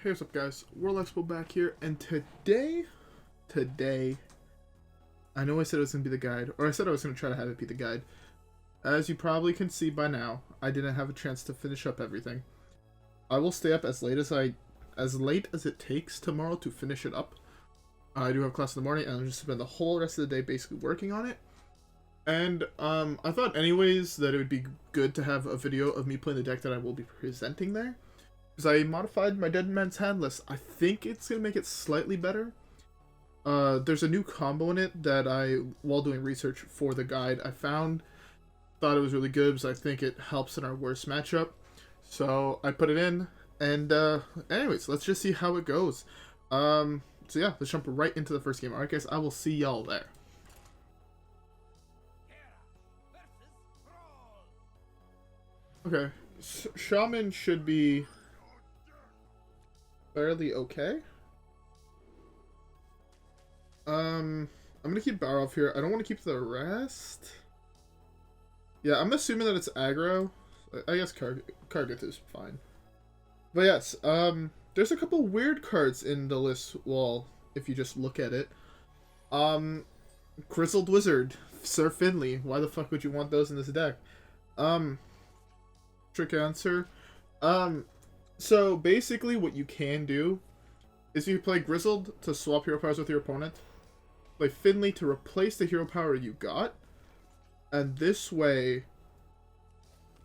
Hey, what's up guys, WhirlXbow back here, and today, I know I said it was going to be the guide, or I said I was going to try to have it be the guide. As you probably can see by now, I didn't have a chance to finish up everything. I will stay up as late as it takes tomorrow to finish it up. I do have class in the morning, and I'll just spend the whole rest of the day basically working on it. And I thought anyways that it would be good to have a video of me playing the deck that I will be presenting there. Because I modified my Dead Man's Hand list. I think it's going to make it slightly better. There's a new combo in it that while doing research for the guide, I thought it was really good because I think it helps in our worst matchup. So I put it in, and anyways, let's just see how it goes. So yeah, let's jump right into the first game. Alright guys, I will see y'all there. Okay, Shaman should be fairly okay. I'm gonna keep Barov here. I don't want to keep the rest. Yeah, I'm assuming that it's aggro. I guess Kargath is fine. But yes, there's a couple weird cards in the list wall if you just look at it. Grizzled Wizard, Sir Finley. Why the fuck would you want those in this deck? Trick answer. So basically what you can do is you play Grizzled to swap hero powers with your opponent. Play Finley to replace the hero power you got. And this way,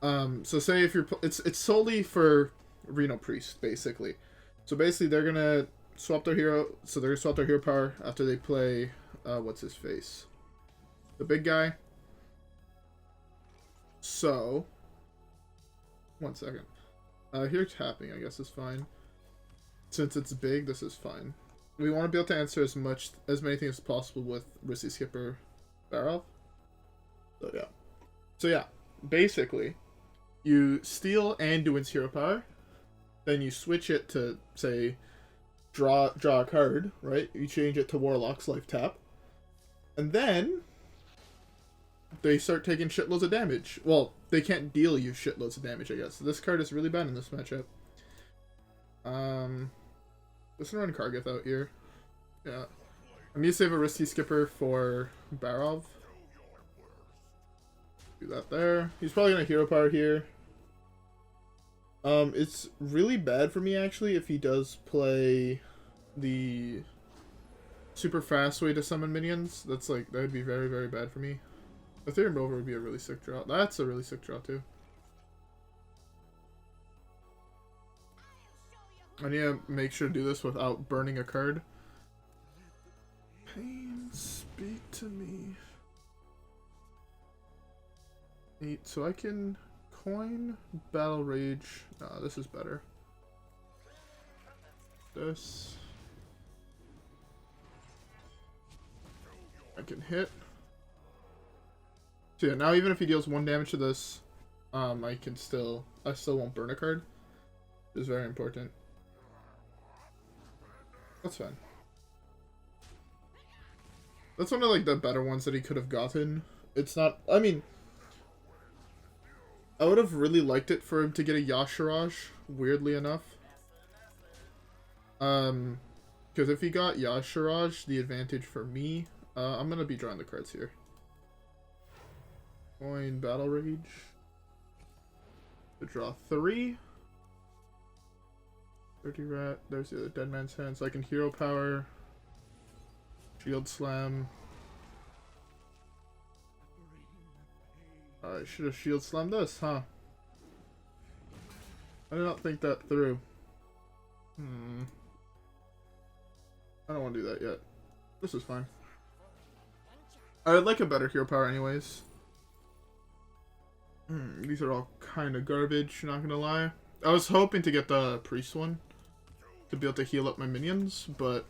so say if you're, it's solely for Reno Priest, basically. So basically they're gonna swap their hero, so they're gonna swap their hero power after they play, what's his face? The big guy. So, one second. Here tapping, I guess, is fine. Since it's big, this is fine. We want to be able to answer as many things as possible with Risky Skipper Barov. So yeah, basically, you steal Anduin's hero power, then you switch it to, say, draw a card, right? You change it to Warlock's Life Tap, and then they start taking shitloads of damage. Well, they can't deal you shitloads of damage, I guess. So this card is really bad in this matchup. Let's run Kargath out here. Yeah. I'm gonna save a Risky Skipper for Barov. Do that there. He's probably gonna hero power here. It's really bad for me, actually, if he does play the super fast way to summon minions. That would be very, very bad for me. Eternium Rover would be a really sick draw. That's a really sick draw, too. I need to make sure to do this without burning a card. Pain, speak to me. 8, so I can coin, Battle Rage. This is better. This. I can hit. So yeah, now even if he deals 1 damage to this, I still won't burn a card. Which is very important. That's fine. That's one of like the better ones that he could have gotten. It's not, I mean, I would have really liked it for him to get a Yashiraj, weirdly enough. Because if he got Yashiraj, the advantage for me, I'm gonna be drawing the cards here. Coin Battle Rage. To draw 3. 30 rat. There's the other Dead Man's Hand. So I can hero power. Shield Slam. I should have shield slammed this, huh? I did not think that through. I don't want to do that yet. This is fine. I would like a better hero power anyways. These are all kind of garbage, not gonna lie. I was hoping to get the priest one to be able to heal up my minions, but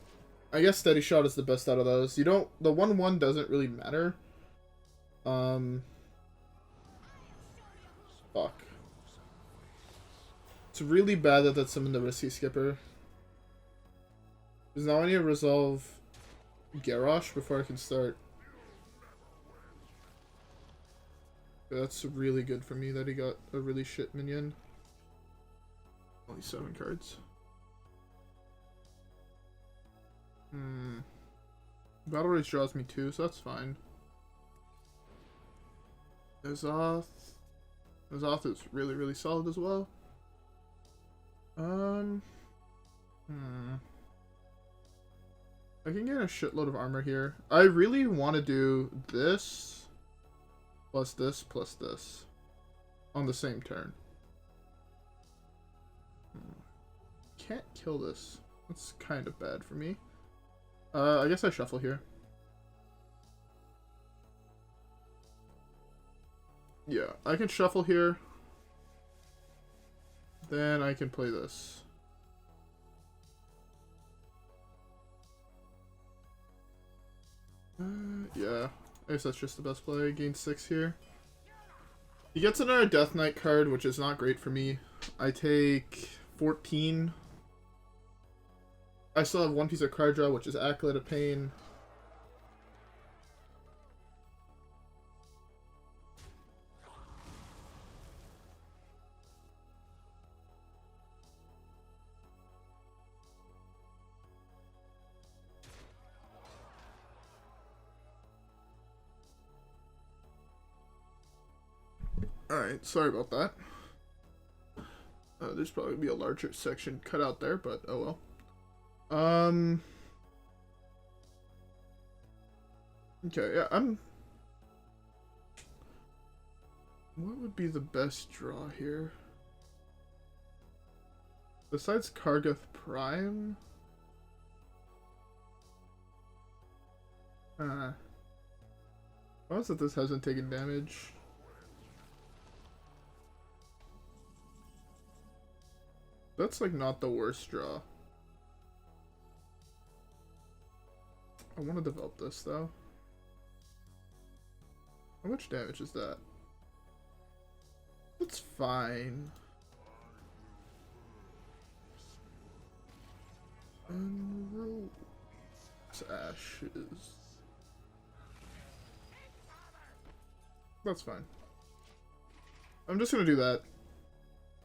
I guess Steady Shot is the best out of those. The 1/1 doesn't really matter. Fuck. It's really bad that that's summoned the Risky Skipper. Because now I need to resolve Garrosh before I can start. That's really good for me that he got a really shit minion. Only 7 cards. Battle Rage draws me 2, so that's fine. Azoth. Azoth is really, really solid as well. I can get a shitload of armor here. I really want to do this plus this plus this on the same turn. Can't kill this. That's kind of bad for me. I guess I shuffle here. Yeah, I can shuffle here. Then I can play this. Yeah, I guess that's just the best play. Gain 6 here. He gets another Death Knight card, which is not great for me. I take 14. I still have one piece of card draw, which is Acolyte of Pain. Alright, sorry about that. There's probably be a larger section cut out there, but oh well. Okay, yeah, what would be the best draw here? Besides Kargath Prime? Why is it this hasn't taken damage? That's like not the worst draw. I want to develop this though. How much damage is that? That's fine. And ashes. That's fine. I'm just gonna do that.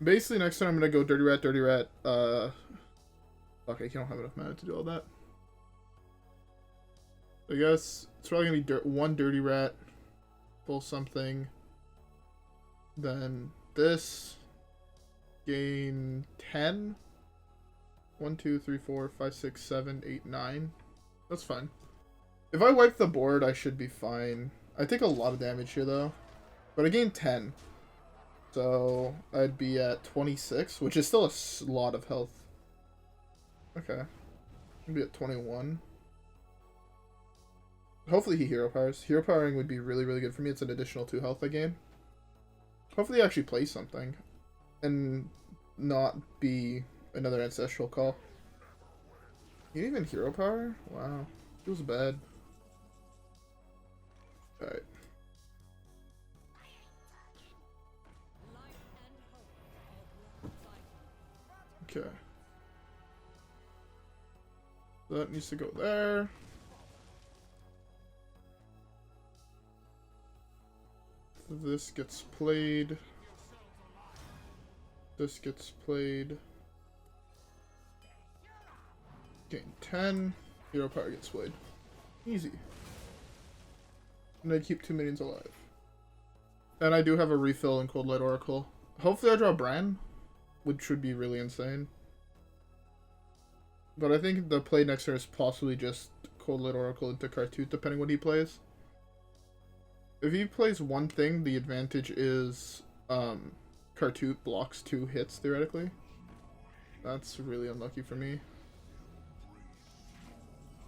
Basically, next time I'm gonna go Dirty Rat, Dirty Rat. Okay, you don't have enough mana to do all that. I guess it's probably gonna be one Dirty Rat, pull something. Then this. Gain 10. 1, 2, 3, 4, 5, 6, 7, 8, 9. That's fine. If I wipe the board, I should be fine. I take a lot of damage here though, but I gained 10. So, I'd be at 26, which is still a lot of health. Okay. I'd be at 21. Hopefully he hero powers. Hero powering would be really, really good for me. It's an additional 2 health I gain. Hopefully he actually plays something. And not be another ancestral call. You didn't even hero power? Wow. Feels bad. Alright. Okay. That needs to go there. This gets played. This gets played. Gain 10. Hero power gets played. Easy. And I keep 2 minions alive. And I do have a refill in Coldlight Oracle. Hopefully I draw Brann, which would be really insane. But I think the play next turn is possibly just Coldlight Oracle into Khartut, depending what he plays. If he plays one thing, the advantage is Khartut blocks 2 hits, theoretically. That's really unlucky for me.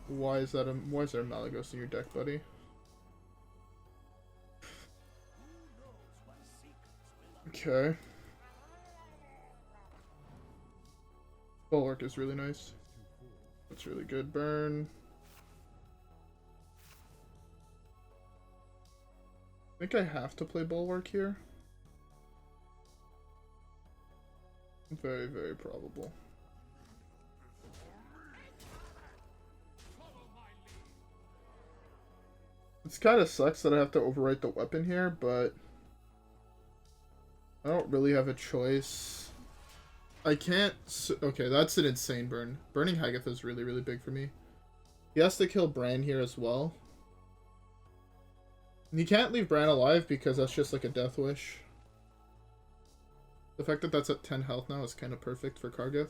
Why is there a Malagos in your deck, buddy? Okay. Bulwark is really nice. That's really good. Burn. I think I have to play Bulwark here. Very, very probable. It kind of sucks that I have to overwrite the weapon here, but I don't really have a choice. I can't... Okay, that's an insane burn. Burning Hagath is really, really big for me. He has to kill Brann here as well. And he can't leave Brann alive because that's just like a death wish. The fact that that's at 10 health now is kind of perfect for Kargath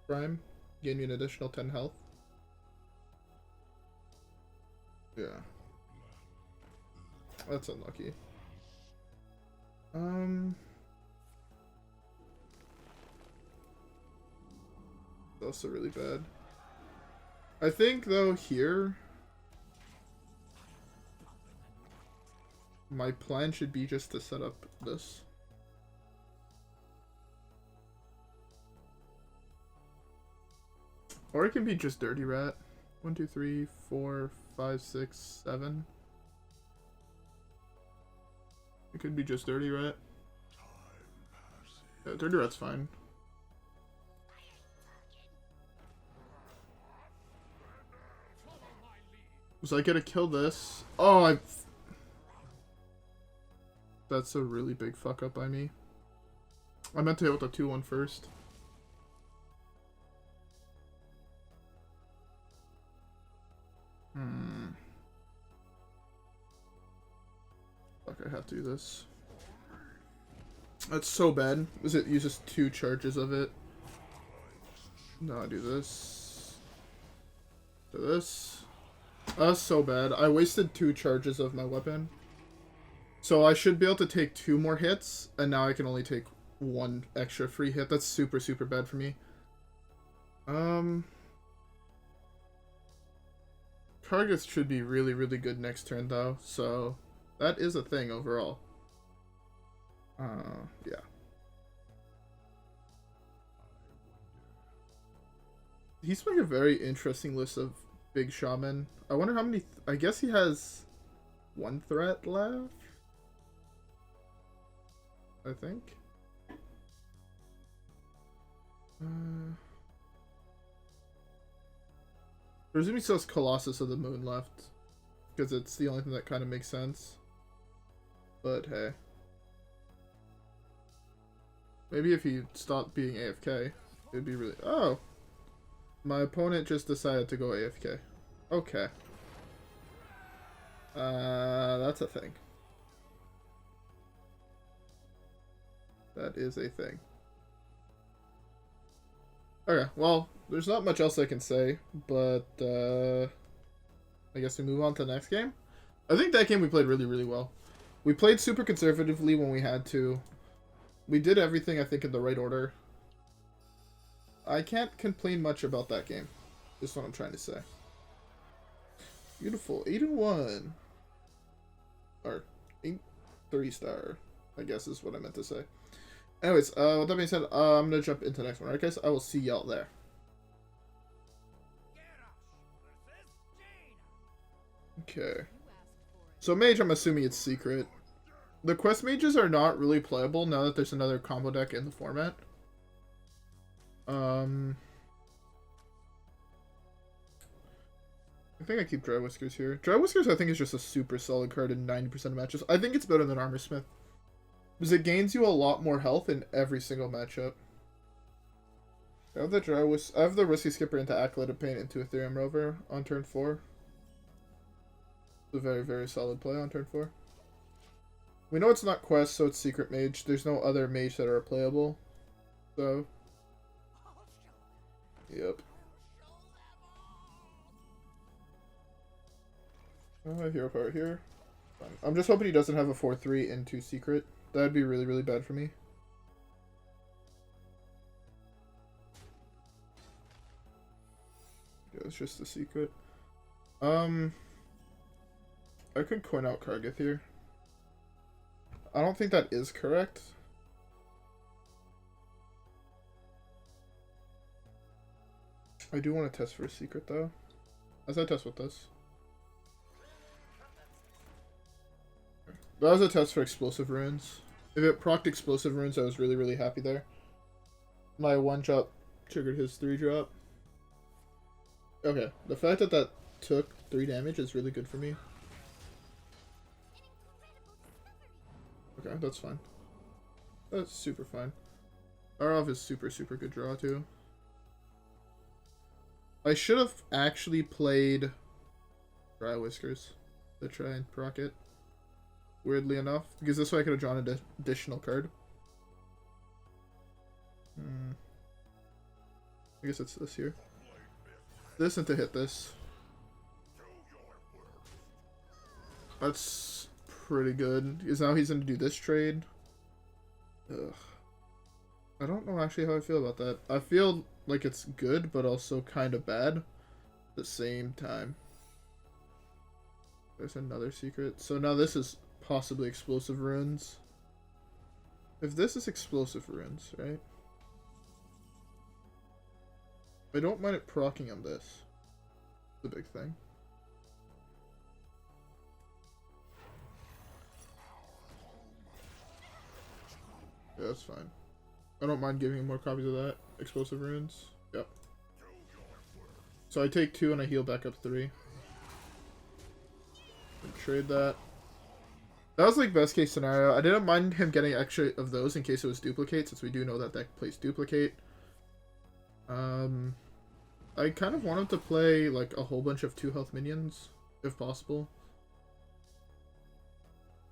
Prime. Gain you an additional 10 health. Yeah. That's unlucky. Also really bad. I think though here my plan should be just to set up this. Or it can be just Dirty Rat. 1, 2, 3, 4, 5, 6, 7. It could be just Dirty Rat. Yeah, Dirty Rat's fine. So I gotta kill this. Oh, that's a really big fuck up by me. I meant to hit with a 2-1 first. Fuck, I have to do this. That's so bad. Was it uses 2 charges of it? No, I do this. Do this. That's so bad. I wasted 2 charges of my weapon. So I should be able to take 2 more hits, and now I can only take 1 extra free hit. That's super, super bad for me. Kargath should be really, really good next turn, though. So that is a thing overall. Yeah. He's making a very interesting list of big shaman. I wonder how many... I guess he has 1 threat left? I think. Presume he still has Colossus of the Moon left. Because it's the only thing that kind of makes sense. But hey. Maybe if he stopped being AFK, it'd be really... Oh! My opponent just decided to go AFK. Okay. That's a thing. That is a thing. Okay, well, there's not much else I can say, but I guess we move on to the next game. I think that game we played really, really well. We played super conservatively when we had to. We did everything, I think, in the right order. I can't complain much about that game. That's what I'm trying to say. Beautiful. 8-1. Or 3-star, I guess is what I meant to say. Anyways, with that being said, I'm going to jump into the next one. Alright, guys? I will see y'all there. Okay. So mage, I'm assuming it's secret. The quest mages are not really playable now that there's another combo deck in the format. I think I keep Drywhiskers here. Drywhiskers, I think, is just a super solid card in 90% of matches. I think it's better than Armorsmith. Because it gains you a lot more health in every single matchup. I have the Risky Skipper into Acolyte of Pain into Eternium Rover on turn 4. It's a very, very solid play on turn 4. We know it's not quest, so it's secret mage. There's no other mage that are playable. So... Yep. Hero power here. Fine. I'm just hoping he doesn't have a 4-3 into secret. That'd be really, really bad for me. Yeah, it's just a secret. I could coin out Kargath here. I don't think that is correct. I do want to test for a secret, though. As I test with this. That was a test for explosive runes. If it procced explosive runes, I was really, really happy there. My 1-drop triggered his 3-drop. Okay, the fact that that took 3 damage is really good for me. Okay, that's fine. That's super fine. Barov is super, super good draw, too. I should have actually played Drywhiskers to try and proc it. Weirdly enough, because this way I could have drawn an additional card. I guess it's this here. This and to hit this. That's pretty good. Because now he's going to do this trade. Ugh. I don't know actually how I feel about that. I feel like it's good, but also kind of bad at the same time. There's another secret. So now this is possibly explosive runes. If this is explosive runes, right? I don't mind it proccing on this. The big thing. Yeah, that's fine. I don't mind giving him more copies of that. Explosive runes. Yep. So I take 2 and I heal back up 3. And trade that. That was like best case scenario. I didn't mind him getting extra of those in case it was duplicate, since we do know that deck plays duplicate. I kind of wanted to play like a whole bunch of 2 health minions, if possible.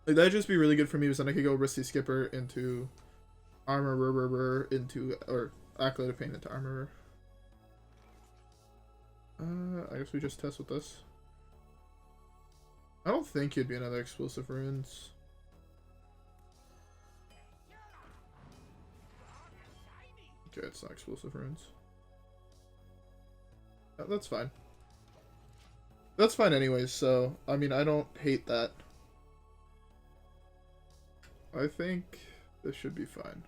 Like, that'd just be really good for me, because then I could go Risky Skipper into Armorer into, or Acolyte of Pain into Armorer. I guess we just test with this. I don't think it'd be another explosive runes. Okay, it's not explosive runes. That's fine. That's fine anyways, so, I mean, I don't hate that. I think this should be fine.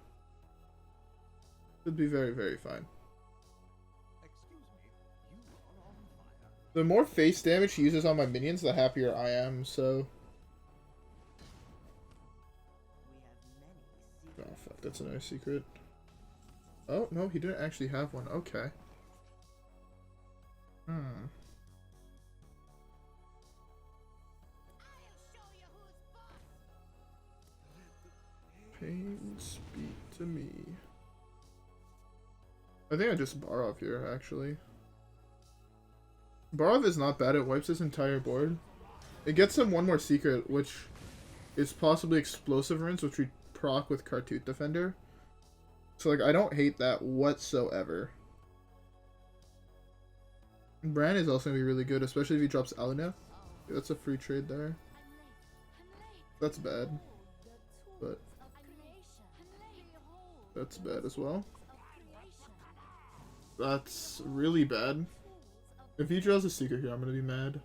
Should be very, very fine. The more face damage he uses on my minions, the happier I am, so... Oh, fuck, that's another secret. Oh, no, he didn't actually have one. Okay. Pain, speak to me. I think I just Barov here, actually. Barov is not bad. It wipes his entire board. It gets him one more secret, which is possibly explosive runes, which we proc with Khartut Defender. So, like, I don't hate that whatsoever. Brann is also going to be really good, especially if he drops Azzinoth. Yeah, that's a free trade there. That's bad. But that's bad as well. That's really bad. If he draws a secret here, I'm going to be mad.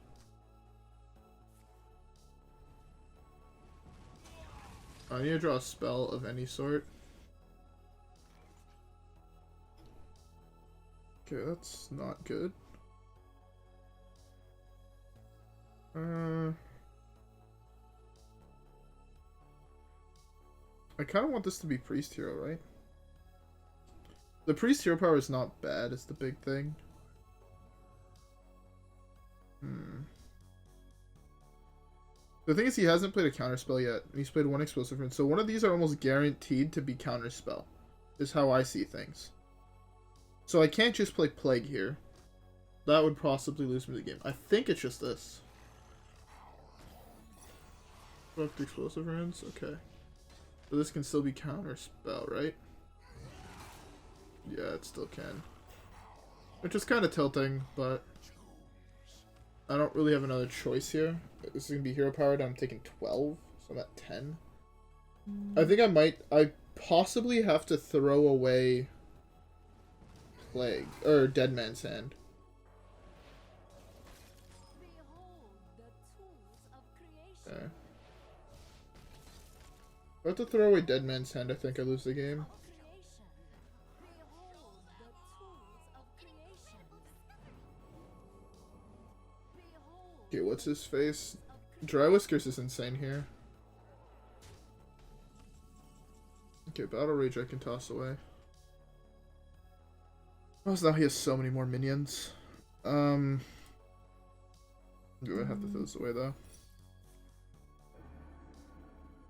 I need to draw a spell of any sort. Okay, that's not good. I kind of want this to be Priest Hero, right? The Priest Hero power is not bad, is the big thing. The thing is, he hasn't played a counterspell yet. He's played 1 explosive rune, so one of these are almost guaranteed to be counterspell, is how I see things. So I can't just play Plague here. That would possibly lose me the game. I think it's just this. Fuck explosive runes? Okay. So this can still be counterspell, right? Yeah, it still can. Which is kind of tilting, but I don't really have another choice here. This is going to be hero powered. I'm taking 12, so I'm at 10. I think I possibly have to throw away Plague, or Dead Man's Hand. Okay. If I have to throw away Dead Man's Hand, I think I lose the game. Okay, what's his face? Drywhiskers is insane here. Okay, Battle Rage I can toss away. Oh, so now he has so many more minions. Do I have to throw this away though?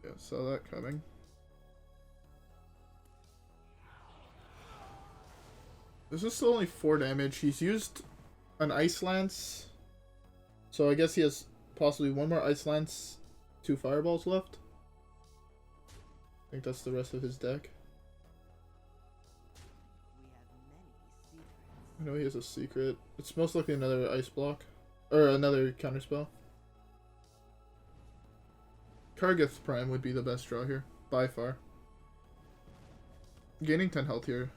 Yeah, saw that coming. This is still only 4 damage. He's used an Ice Lance. So I guess he has possibly one more Ice Lance, 2 Fireballs left. I think that's the rest of his deck. I know he has a secret. It's most likely another Ice Block. Or another Counterspell. Kargath Prime would be the best draw here, by far. Gaining 10 health here.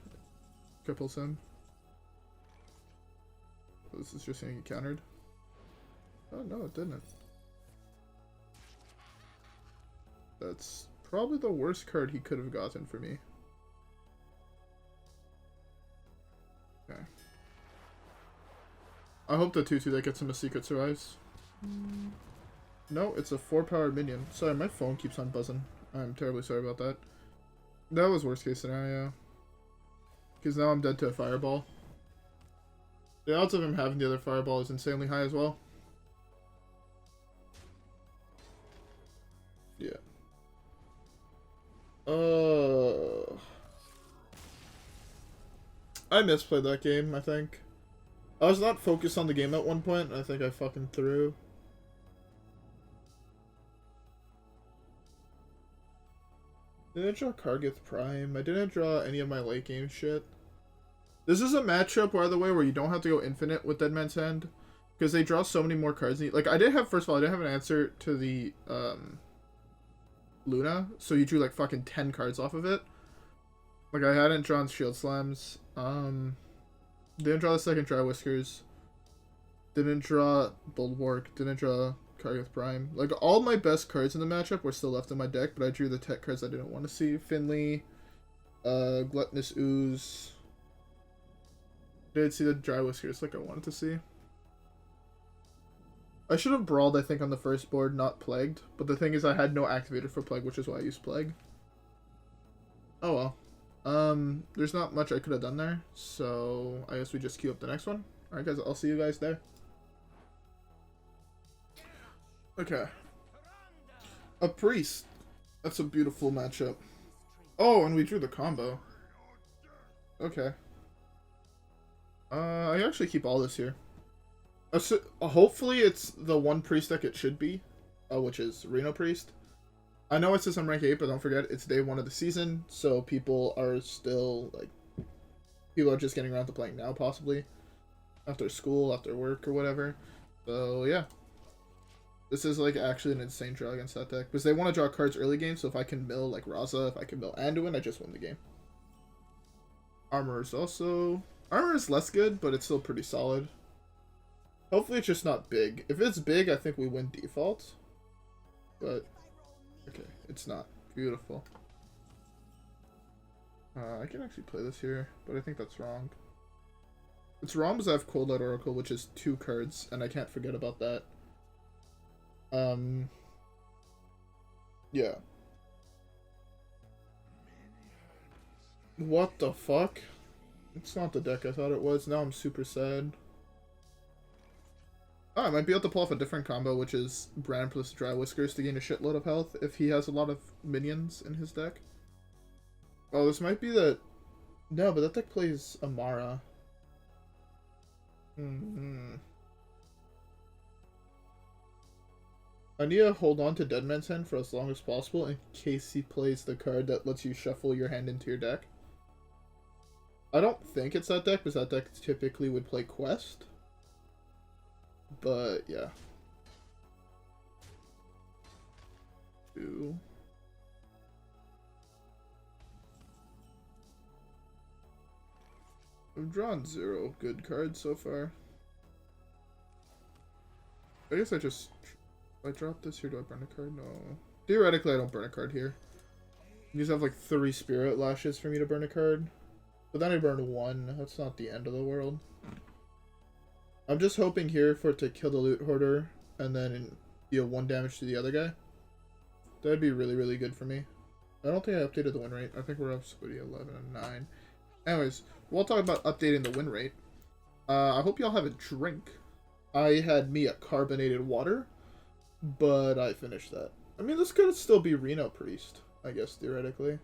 Cripples him. This is just gonna get countered. Oh no, it didn't. That's probably the worst card he could have gotten for me. Okay. I hope the 2/2 that gets him a secret survives. No, it's a 4-powered minion. Sorry, my phone keeps on buzzing. I'm terribly sorry about that. That was worst case scenario. Because now I'm dead to a fireball. The odds of him having the other fireball is insanely high as well. Yeah. I misplayed that game, I think. I was not focused on the game at one point, and I think I fucking threw. Didn't draw Kargath Prime. I didn't draw any of my late game shit. This is a matchup, by the way, where you don't have to go infinite with Dead Man's Hand. Because they draw so many more cards. Like, I did have, first of all, I didn't have an answer to the, Luna. So you drew, like, fucking 10 cards off of it. Like, I hadn't drawn Shield Slams. Didn't draw the second Drywhiskers. Didn't draw Bulwark. Didn't draw Kargath Prime. Like, all my best cards in the matchup were still left in my deck, but I drew the tech cards I didn't want to see. Finley, Gluttonous Ooze. Didn't see the Drywhiskers like I wanted to see. I should have brawled, I think, on the first board, not Plagued. But the thing is, I had no activator for Plague, which is why I used Plague. Oh well. There's not much I could have done there, so I guess we just queue up the next one. Alright guys, I'll see you guys there. Okay. A Priest. That's a beautiful matchup. Oh, and we drew the combo. Okay. I actually keep all this here. Hopefully it's the one Priest deck it should be, which is Reno Priest. I know it says I'm rank 8, but don't forget, it's day 1 of the season, so people are still, like, people are just getting around to playing now, possibly. After school, after work, or whatever. So, yeah. This is, like, actually an insane draw against that deck. Because they want to draw cards early game, so if I can mill, like, Raza, if I can mill Anduin, I just win the game. Armor is also... Armor is less good, but it's still pretty solid. Hopefully it's just not big. If it's big, I think we win default. But... okay, it's not. Beautiful. I can actually play this here, but I think that's wrong. It's wrong because I have Coldlight Oracle, which is 2 cards, and I can't forget about that. Yeah. What the fuck? It's not the deck I thought it was. Now I'm super sad. Oh, I might be able to pull off a different combo, which is Brann plus Drywhiskers to gain a shitload of health if he has a lot of minions in his deck. Oh, this might be the... no, but that deck plays Amara. I need to hold on to Dead Man's Hand for as long as possible in case he plays the card that lets you shuffle your hand into your deck. I don't think it's that deck, because that deck typically would play Quest. But, yeah. 2. I've drawn 0 good cards so far. I guess I just... I drop this here, do I burn a card? No. Theoretically, I don't burn a card here. You just have like 3 Spirit Lashes for me to burn a card. But then I burned 1. That's not the end of the world. I'm just hoping here for it to kill the Loot Hoarder and then deal 1 damage to the other guy. That'd be really, really good for me. I don't think I updated the win rate. I think we're up to 11 and 9. Anyways, we'll talk about updating the win rate. I hope y'all have a drink. I had me a carbonated water, but I finished that. I mean, this could still be Reno Priest, I guess, theoretically.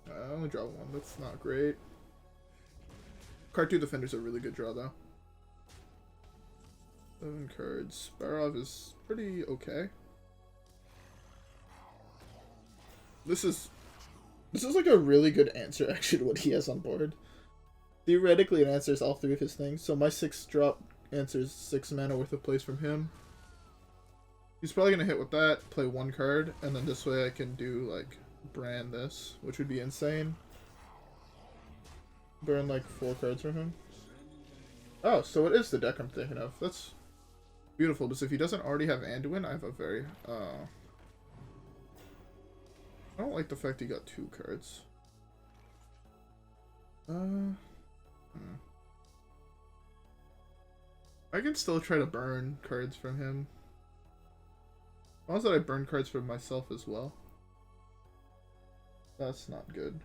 I only draw 1. That's not great. Khartut Defender's a really good draw, though. 7 cards. Barov is pretty okay. This is like a really good answer, actually, to what he has on board. Theoretically, it answers all 3 of his things. So my 6-drop answers 6 mana worth of plays from him. He's probably going to hit with that, play 1 card, and then this way I can do, like, Brann this, which would be insane. Burn, like, 4 cards from him. Oh, so it is the deck I'm thinking of. That's beautiful, because if he doesn't already have Anduin, I have a very, I don't like the fact he got 2 cards. I can still try to burn cards from him. As long as I burn cards for myself as well. That's not good.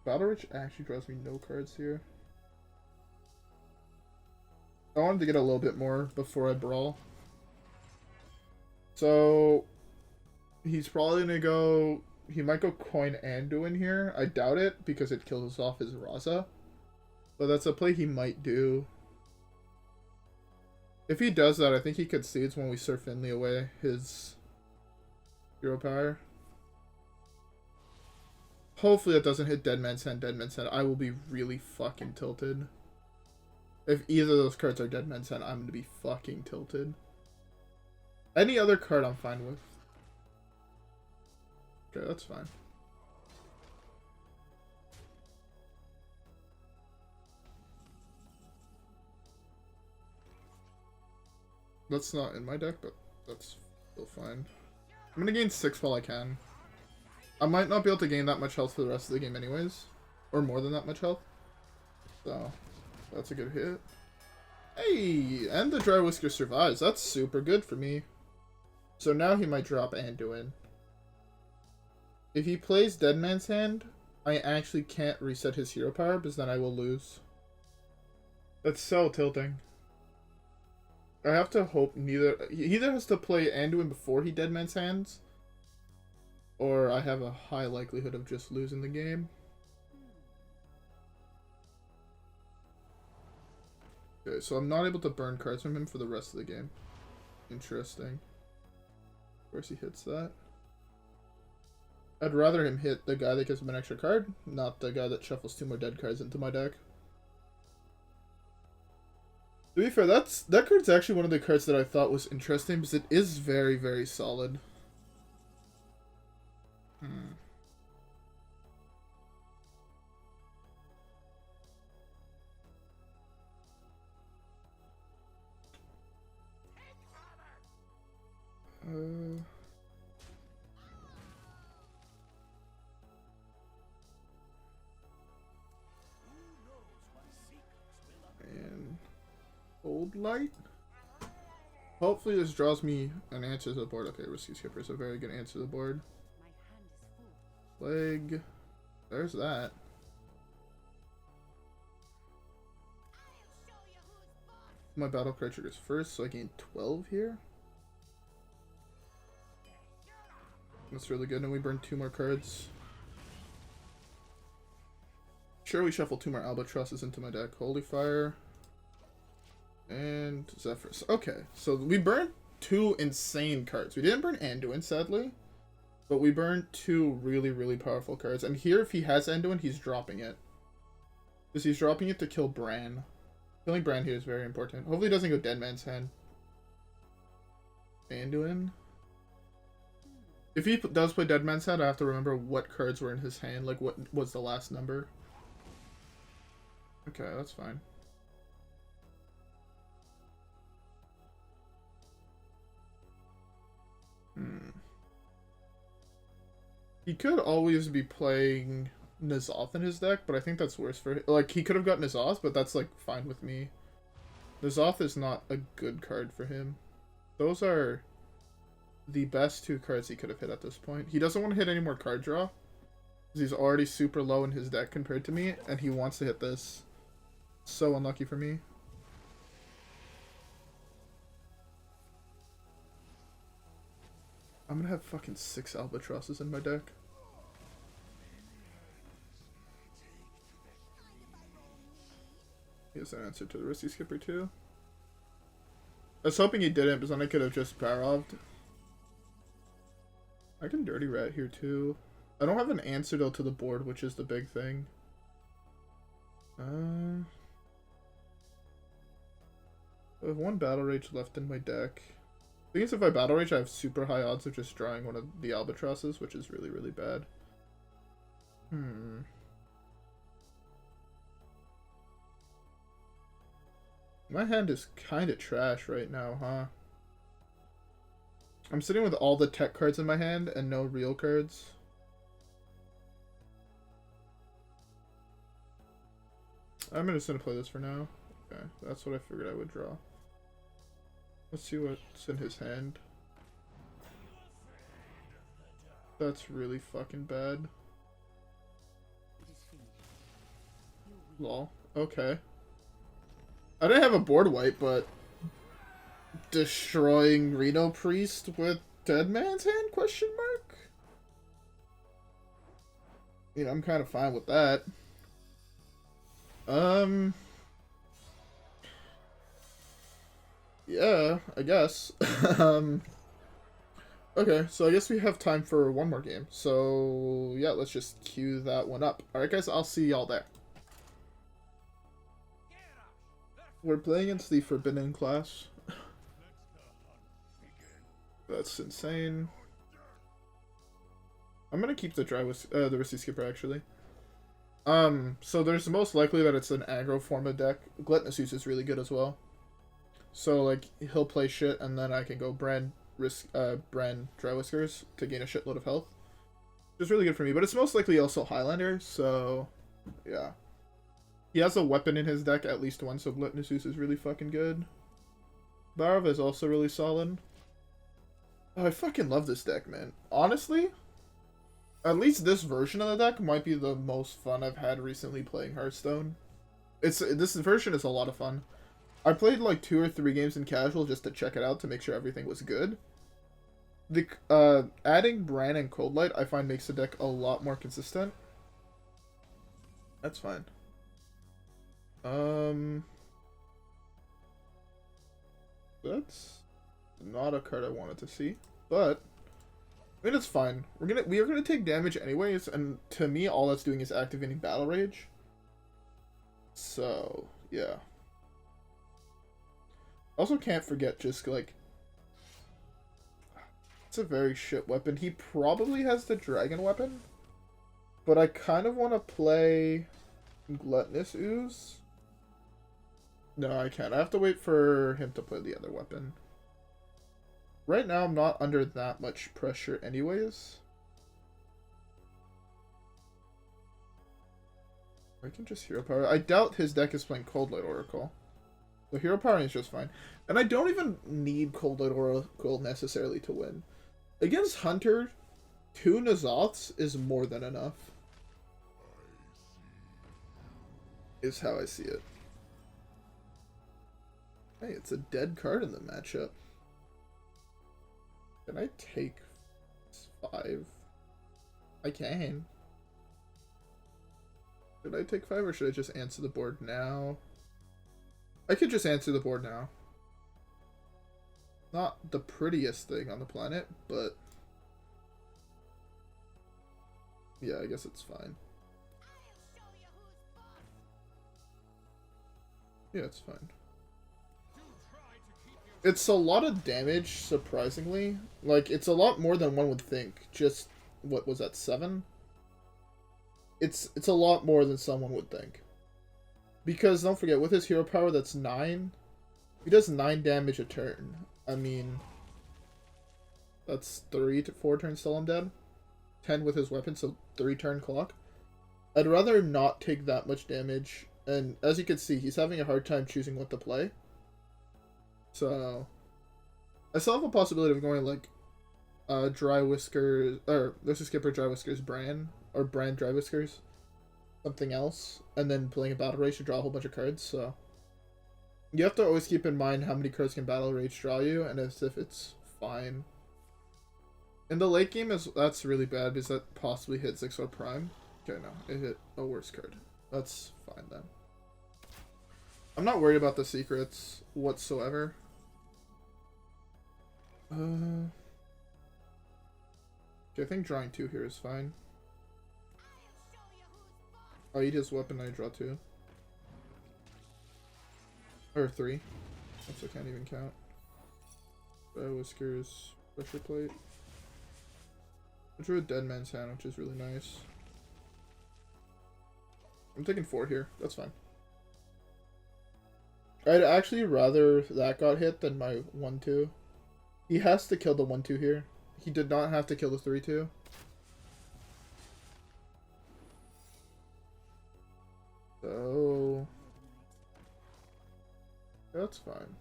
Battle Rich actually draws me no cards here. I wanted to get a little bit more before I Brawl. So he's probably gonna go. He might go Coin Anduin here. I doubt it because it kills off his Raza. But that's a play he might do. If he does that, I think he concedes when we surf Finley away his hero power. Hopefully that doesn't hit Dead Man's Hand, I will be really fucking tilted. If either of those cards are Dead Man's Hand, I'm gonna be fucking tilted. Any other card I'm fine with. Okay, that's fine. That's not in my deck, but that's still fine. I'm gonna gain 6 while I can. I might not be able to gain that much health for the rest of the game anyways. Or more than that much health. So, that's a good hit. Hey! And the Drywhisker survives. That's super good for me. So now he might drop Anduin. If he plays Dead Man's Hand, I actually can't reset his hero power because then I will lose. That's so tilting. I have to hope neither... He either has to play Anduin before he Dead Man's Hands, or I have a high likelihood of just losing the game. Okay, so I'm not able to burn cards from him for the rest of the game. Interesting. Of course he hits that. I'd rather him hit the guy that gives him an extra card, not the guy that shuffles 2 more dead cards into my deck. To be fair, that card's actually one of the cards that I thought was interesting because it is very, very solid. And Coldlight? Hopefully this draws me an answer to the board. Okay, Risky Skipper is a very good answer to the board. Leg. There's that. My battle card triggers first, so I gain 12 here. That's really good, and we burn 2 more cards. Sure, we shuffle 2 more Albatrosses into my deck. Holy Fire. And Zephyrs. Okay, so we burned 2 insane cards. We didn't burn Anduin, sadly. But we burned 2 really, really powerful cards. And here, if he has Anduin, he's dropping it. Because he's dropping it to kill Brann. Killing Brann here is very important. Hopefully he doesn't go Dead Man's Hand. Anduin. If he does play Dead Man's Hand, I have to remember what cards were in his hand. Like, what was the last number. Okay, that's fine. He could always be playing N'Zoth in his deck, but I think that's worse for him. Like, he could have got N'Zoth, but that's, like, fine with me. N'Zoth is not a good card for him. Those are the best 2 cards he could have hit at this point. He doesn't want to hit any more card draw, because he's already super low in his deck compared to me, and he wants to hit this. So unlucky for me. I'm gonna have fucking 6 Albatrosses in my deck. He has an answer to the Risky Skipper too. I was hoping he didn't, because then I could have just Baroved. I can Dirty Rat here too. I don't have an answer though to the board, which is the big thing. I have one Battle Rage left in my deck. The thing is, if I Battle Rage, I have super high odds of just drawing one of the Albatrosses, which is really, really bad. My hand is kind of trash right now, huh? I'm sitting with all the tech cards in my hand and no real cards. I'm just gonna play this for now. Okay, that's what I figured I would draw. Let's see what's in his hand. That's really fucking bad. Lol. Okay. I didn't have a board wipe, but destroying Reno Priest with Dead Man's Hand? Question mark? Yeah, I'm kind of fine with that. Yeah, I guess. Okay, so I guess we have time for one more game. So, yeah, let's just queue that one up. Alright, guys, I'll see y'all there. We're playing against the Forbidden class. That's insane. I'm gonna keep the the Risky Skipper, actually. So there's most likely that it's an aggro form of deck. Gluttonous Ooze is really good as well. So, like, he'll play shit, and then I can go Brann Drywhiskers to gain a shitload of health. Which is really good for me, but it's most likely also Highlander, so, yeah. He has a weapon in his deck, at least one, so Gluttonous Ooze is really fucking good. Barov is also really solid. Oh, I fucking love this deck, man. Honestly, at least this version of the deck might be the most fun I've had recently playing Hearthstone. This version is a lot of fun. I played like 2 or 3 games in casual just to check it out to make sure everything was good. Adding Brann and Coldlight I find makes the deck a lot more consistent. That's fine. That's not a card I wanted to see, but I mean, it's fine. We are gonna take damage anyways, and to me, all that's doing is activating Battle Rage. So yeah. Also, can't forget just like it's a very shit weapon. He probably has the dragon weapon, but I kind of want to play Gluttonous Ooze. No, I can't. I have to wait for him to play the other weapon. Right now, I'm not under that much pressure anyways. I can just Hero Power. I doubt his deck is playing Coldlight Oracle. So Hero Power is just fine. And I don't even need Coldlight Oracle necessarily to win. Against Hunter, 2 N'Zoths is more than enough. Is how I see it. Hey, it's a dead card in the matchup. Can I take 5? I can. Should I take 5 or should I just answer the board now? I could just answer the board now. Not the prettiest thing on the planet, but yeah, I guess it's fine. Yeah, it's fine. It's a lot of damage, surprisingly. Like, it's a lot more than one would think. Just, what was that, 7? It's a lot more than someone would think. Because, don't forget, with his hero power, that's 9. He does 9 damage a turn. I mean, that's 3 to 4 turns till I'm dead. 10 with his weapon, so 3 turn clock. I'd rather not take that much damage. And, as you can see, he's having a hard time choosing what to play. So, I still have a possibility of going like Drywhisker, or there's a Skipper Drywhiskers Brann, or Brann Drywhiskers, something else, and then playing a Battle Rage to draw a whole bunch of cards, so you have to always keep in mind how many cards can Battle Rage draw you, and as if it's fine. In the late game, that's really bad, because that possibly hit 6 or Prime. Okay, no, it hit a worse card. That's fine then. I'm not worried about the secrets whatsoever. Okay, I think drawing 2 here is fine. I'll eat his weapon, I draw 2. Or 3. Oops, I can't even count. Whiskers, pressure plate. I drew a dead man's hand, which is really nice. I'm taking 4 here. That's fine. I'd actually rather that got hit than my 1-2. He has to kill the 1-2 here. He did not have to kill the 3-2. So... that's fine.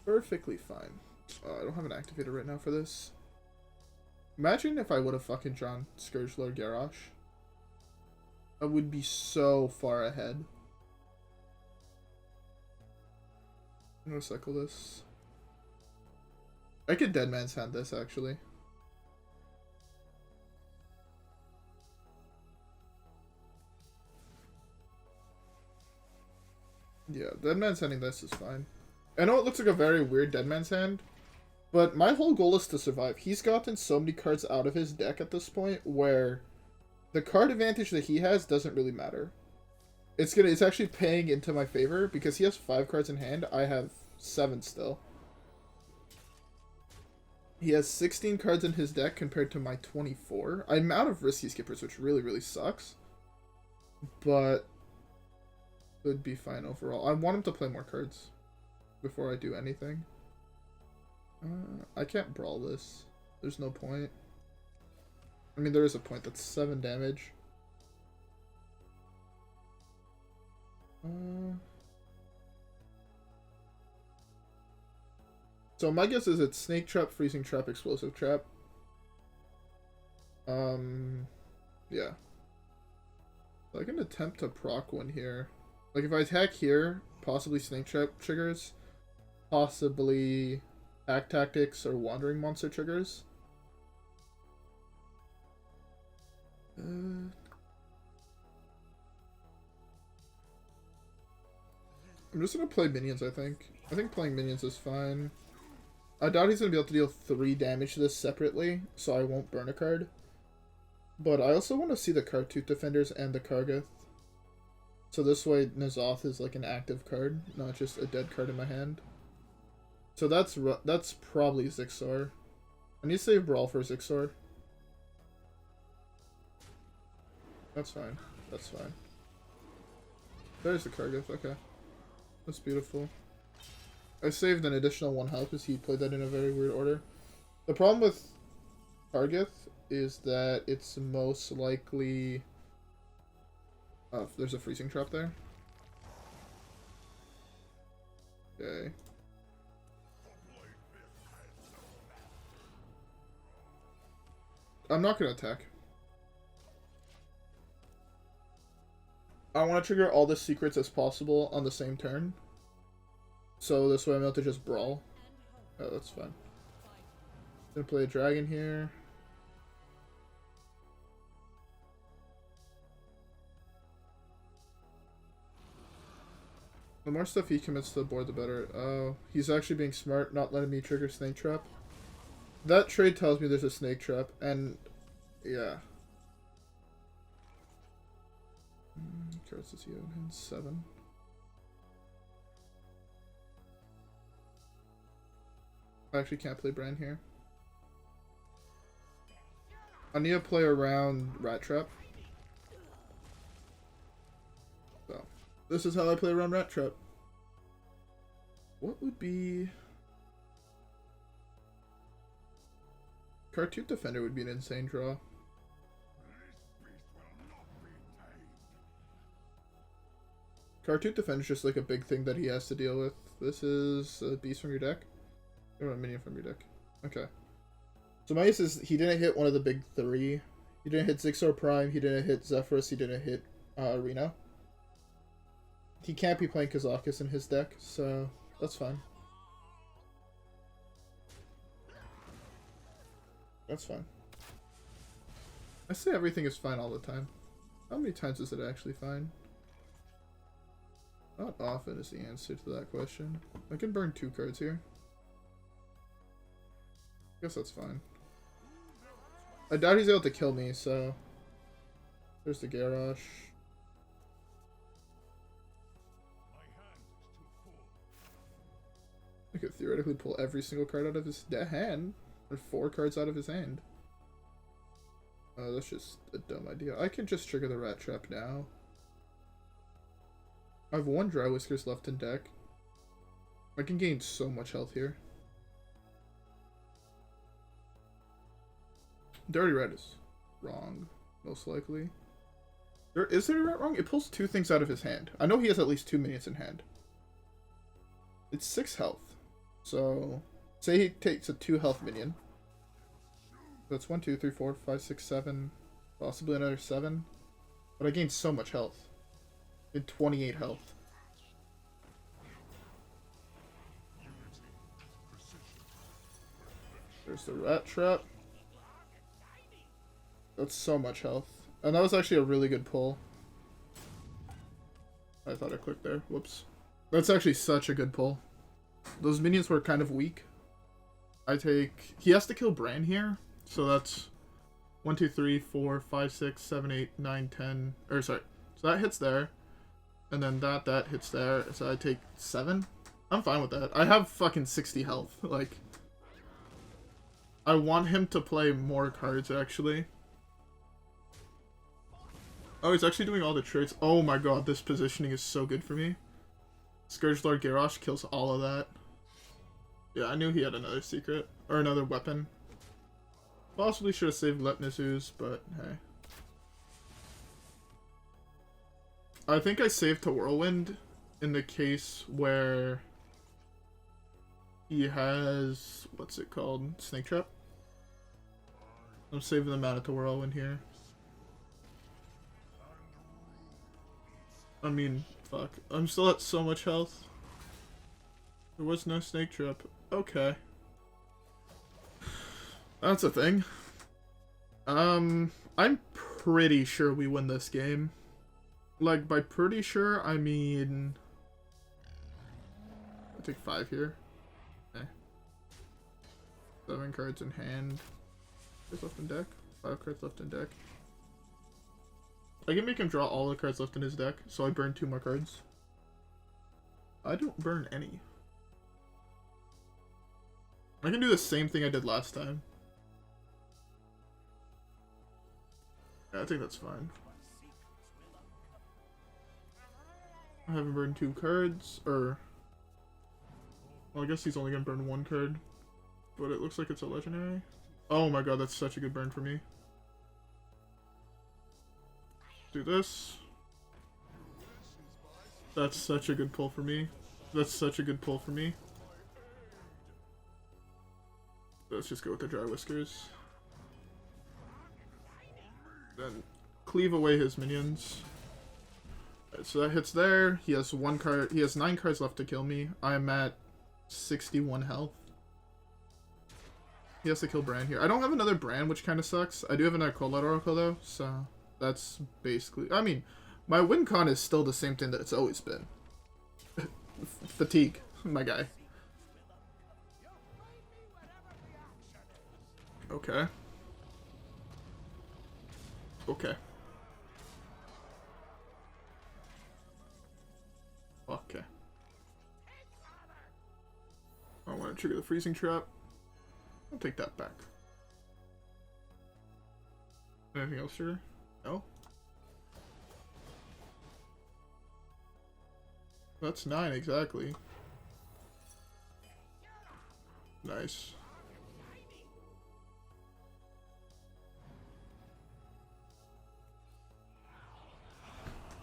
Perfectly fine. I don't have an activator right now for this. Imagine if I would have fucking drawn Scourgelord Garrosh. I would be so far ahead. I'm gonna cycle this. I could Dead Man's Hand this, actually. Yeah, Dead Man's Handing this is fine. I know it looks like a very weird Dead Man's Hand, but my whole goal is to survive. He's gotten so many cards out of his deck at this point where the card advantage that he has doesn't really matter. It's actually paying into my favor because he has 5 cards in hand. I have 7 still. He has 16 cards in his deck compared to my 24. I'm out of risky skippers, which really, really sucks. But would be fine overall. I want him to play more cards before I do anything. I can't brawl this. There's no point. I mean, there is a point. That's 7 damage. So my guess is it's Snake Trap, Freezing Trap, Explosive Trap. Yeah. So I can attempt to proc one here. Like if I attack here, possibly Snake Trap triggers, possibly Pack Tactics or Wandering Monster triggers. I'm just gonna play minions, I think. I think playing minions is fine. I doubt he's gonna be able to deal 3 damage to this separately, so I won't burn a card. But I also want to see the Khartut Defenders and the Kargath. So this way N'Zoth is like an active card, not just a dead card in my hand. So that's probably Zixor. I need to save Brawl for Zixor. That's fine. That's fine. There's the Kargath, okay. That's beautiful. I saved an additional 1 health because he played that in a very weird order. The problem with Kargath is that it's most likely... oh, there's a freezing trap there. Okay. I'm not going to attack. I want to trigger all the secrets as possible on the same turn. So this way I'm able to just brawl. Oh, that's fine. Gonna play a dragon here. The more stuff he commits to the board, the better. Oh, he's actually being smart, not letting me trigger Snake Trap. That trade tells me there's a Snake Trap, and yeah. Cards does he own in 7? I actually can't play Brann here. I need to play around Rat Trap. So, this is how I play around Rat Trap. What would be... Khartut Defender would be an insane draw. Khartut Defender is just like a big thing that he has to deal with. This is a beast from your deck? Or a minion from your deck. Okay. So my guess is he didn't hit one of the big 3. He didn't hit Zixor Prime, he didn't hit Zephyrus, he didn't hit Reno. He can't be playing Kazakus in his deck, so that's fine. That's fine. I say everything is fine all the time. How many times is it actually fine? Not often is the answer to that question. I can burn 2 cards here. Guess that's fine. I doubt he's able to kill me, so... There's the Garrosh. I could theoretically pull every single card out of his hand. Or 4 cards out of his hand. That's just a dumb idea. I can just trigger the Rat Trap now. I have 1 Drywhiskers left in deck. I can gain so much health here. Dirty Red is wrong, most likely. Is there a rat wrong? It pulls 2 things out of his hand. I know he has at least 2 minions in hand. It's 6 health. So, say he takes a 2 health minion. That's 1, 2, 3, 4, 5, 6, 7. Possibly another 7. But I gained so much health. In 28 health. There's the Rat Trap. That's so much health. And that was actually a really good pull. I thought I clicked there. Whoops. That's actually such a good pull. Those minions were kind of weak. He has to kill Brann here. So that's 1, 2, 3, 4, 5, 6, 7, 8, 9, 10. Or sorry. So that hits there. And then that hits there. So I take 7. I'm fine with that. I have fucking 60 health. Like, I want him to play more cards, actually. Oh, he's actually doing all the traits. Oh my god, this positioning is so good for me. Scourgelord Garrosh kills all of that. Yeah, I knew he had another secret. Or another weapon. Possibly should have saved Gluttonous Ooze, but hey. I think I saved to Whirlwind in the case where he has... What's it called? Snake Trap? I'm saving the mana to Whirlwind here. I mean, fuck. I'm still at so much health. There was no Snake Trap. Okay. That's a thing. I'm pretty sure we win this game. Like, by pretty sure, I mean... I'll take 5 here. Okay. 7 cards in hand. Cards left in deck. 5 cards left in deck. I can make him draw all the cards left in his deck, so I burn 2 more cards. I don't burn any. I can do the same thing I did last time. Yeah, I think that's fine. I haven't burned 2 cards, or... Well, I guess he's only gonna burn 1 card. But it looks like it's a legendary. Oh my god, that's such a good burn for me. Do this. That's such a good pull for me. That's such a good pull for me. Let's just go with the Drywhiskers. Then cleave away his minions. Right, so that hits there. He has 1 card. He has 9 cards left to kill me. I'm at 61 health. He has to kill Brann here. I don't have another Brann, which kind of sucks. I do have another Coldlight Oracle though, so that's basically... I mean, my win con is still the same thing that it's always been. Fatigue, my guy. Okay. Okay. Okay. I want to trigger the freezing trap. I'll take that back. Anything else here? No? That's 9 exactly. Nice.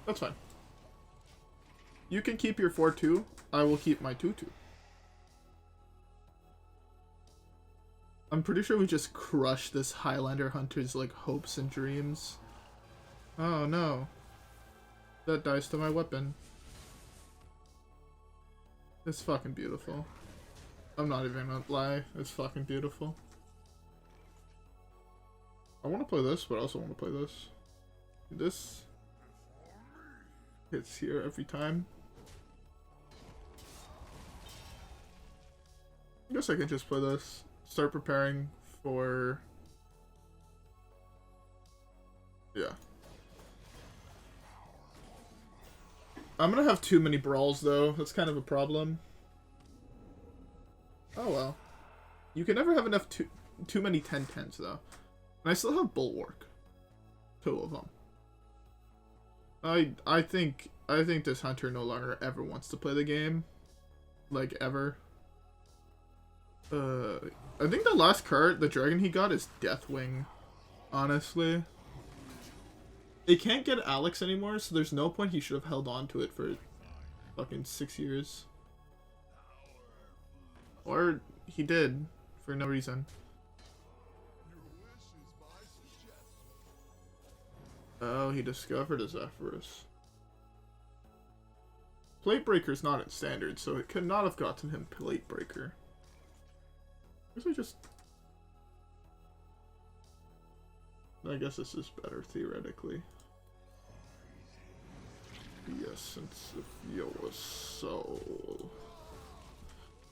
That's fine. You can keep your 4-2. I will keep my 2-2. I'm pretty sure we just crushed this Highlander Hunter's, like, hopes and dreams. Oh, no. That dies to my weapon. It's fucking beautiful. I'm not even gonna lie. It's fucking beautiful. I want to play this, but I also want to play this. This hits here every time. I guess I can just play this. Start preparing for... Yeah. I'm gonna have too many brawls, though. That's kind of a problem. Oh, well. You can never have enough too many 10-10s, though. And I still have Bulwark. 2 of them. I think this hunter no longer ever wants to play the game. Like, ever. I think the last card, the dragon he got, is Deathwing. Honestly. They can't get Alex anymore, so there's no point he should have held on to it for fucking 6 years. Or he did, for no reason. Oh, he discovered a Zephyrus. Platebreaker's not in standard, so it could not have gotten him Platebreaker. I guess this is better, theoretically. The essence of your soul.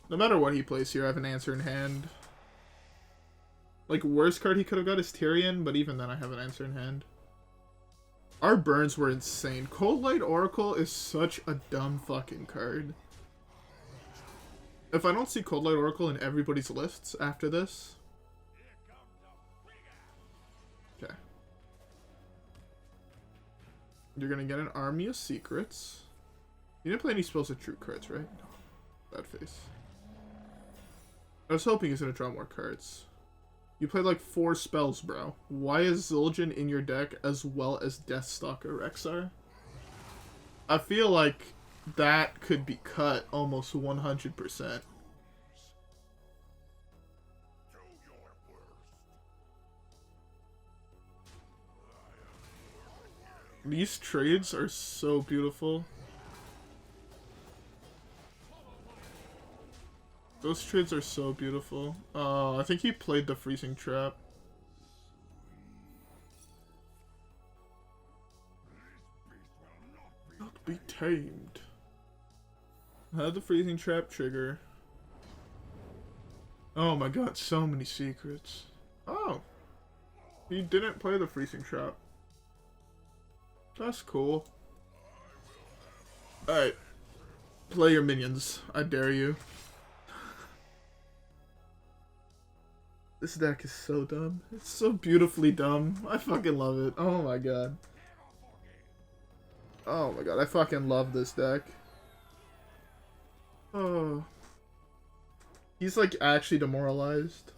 No matter what he plays here, I have an answer in hand. Like, worst card he could have got is Tyrion, but even then I have an answer in hand. Our burns were insane. Coldlight Oracle is such a dumb fucking card. If I don't see Coldlight Oracle in everybody's lists after this... Okay. You're gonna get an army of secrets. You didn't play any spells with true cards, right? No. Bad face. I was hoping he's gonna draw more cards. You played like 4 spells, bro. Why is Zul'jin in your deck as well as Deathstalker Rexar? I feel like that could be cut almost 100%. These trades are so beautiful. Those trades are so beautiful. I think he played the Freezing Trap. Not be tamed. Had the Freezing Trap trigger. Oh my god, so many secrets. Oh. He didn't play the Freezing Trap. That's cool. Alright. Play your minions. I dare you. This deck is so dumb. It's so beautifully dumb. I fucking love it. Oh my god. Oh my god, I fucking love this deck. Oh. He's like actually demoralized.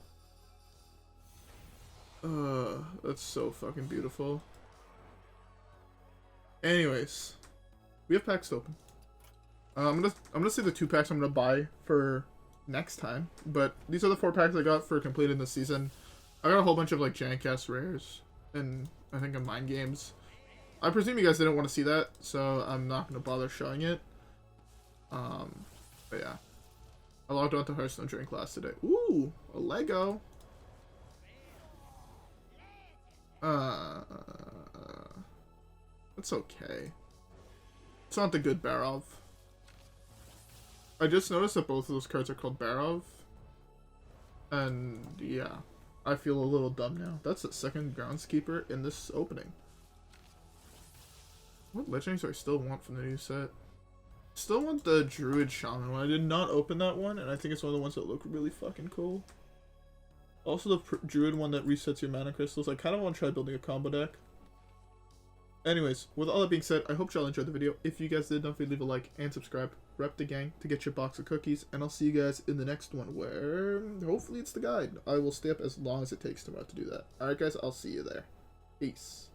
That's so fucking beautiful. Anyways, we have packs to open. I'm gonna say the 2 packs I'm gonna buy for next time, but these are the 4 packs I got for completing this season. I got a whole bunch of like Jank-ass rares and I think of Mind Games. I presume you guys didn't want to see that, so I'm not gonna bother showing it. But yeah, I logged on to Hearthstone during class today. Ooh, a Lego. It's okay. It's not the good Barov. I just noticed that both of those cards are called Barov. And yeah, I feel a little dumb now. That's the 2nd Groundskeeper in this opening. What legendaries do I still want from the new set? Still want the Druid Shaman one. I did not open that one, and I think it's one of the ones that look really fucking cool. Also the Druid one that resets your mana crystals. I kind of want to try building a combo deck. Anyways, with all that being said, I hope y'all enjoyed the video. If you guys did, don't forget to leave a like and subscribe. Rep the gang to get your box of cookies. And I'll see you guys in the next one where hopefully it's the guide. I will stay up as long as it takes tomorrow to do that. Alright guys, I'll see you there. Peace.